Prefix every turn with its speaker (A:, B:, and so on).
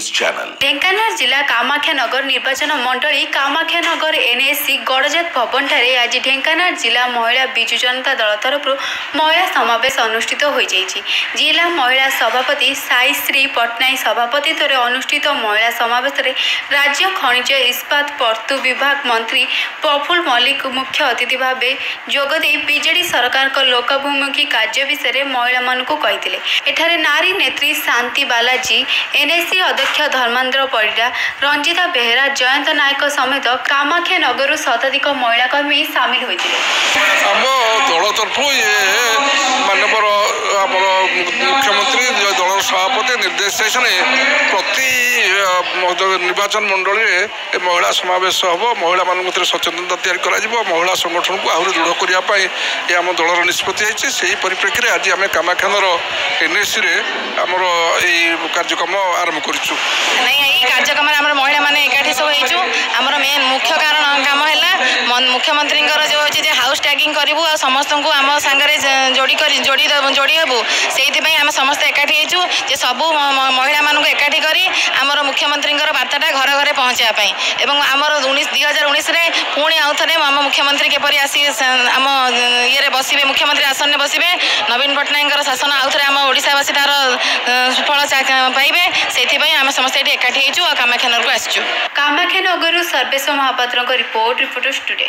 A: channel.
B: Dhenkanal जिला कामाख्यानगर निर्वाचन मंडली कामाख्यानगर एनएससी गड़जात भवन ठारे आज ढेंकानाल जिला महिला बिजु जनता दल तरफ महिला समावेश अनुष्ठित हो जिला महिला सभापति साई श्री पट्टनायक सभापतित्व अनुष्ठित महिला समावेश राज्य खनिज इस्पात पर्तु विभाग मंत्री प्रफुल्ल मल्लिक मुख्य अतिथि भाव जोगदे बीजेडी सरकार लोकाभिमुखी कार्य विषय महिला मानक कही एठारे नारी नेत्री शांति बालाजी एनएससी अध्यक्ष धर्मेन्द्र परिडा रंजिता बेहेरा जयंत नायक समेत कामाख्यानगर शताधिक महिला कर्मी सामिल होते
C: दल तरफ मानवर मुख्यमंत्री दल सभापति निर्देश प्रति निर्वाचन मंडल में महिला समावेश हम महिला मान सचेतनता तैयारी महिला संगठन को आहरी दृढ़ करने आम दलर निष्पत्ति से परिप्रेक्षी में आज आम कामाख्यानगर एनएससी आमर ये कार्यक्रम आरंभ करूँ
D: कार्यक्रम महिला मैंने एकाठी सब होमर मेन मुख्य कारण कम है मुख्यमंत्री जो अच्छे हाउस टैगिंग करूँ आ समस्त को आम सांगे जोड़ी हेबू से आम समस्त एकाठी हो सब महिला मानक एकाठी कर आमर मुख्यमंत्री बार्ताटा घर घर पहुँचापी और आमर 2019 पुणी आउ थे आम मुख्यमंत्री केपरी आसी आम ये बसवे मुख्यमंत्री आसन में बसवे नवीन पट्टनायक शासन आउ थे आम ओडावासी तार सुफल पाइबे से आम समस्त ये एकाठी हो कामाख्यानगर को आसचु।
B: Kamakhyanagar Sarvesh Mahapatra report reporters today.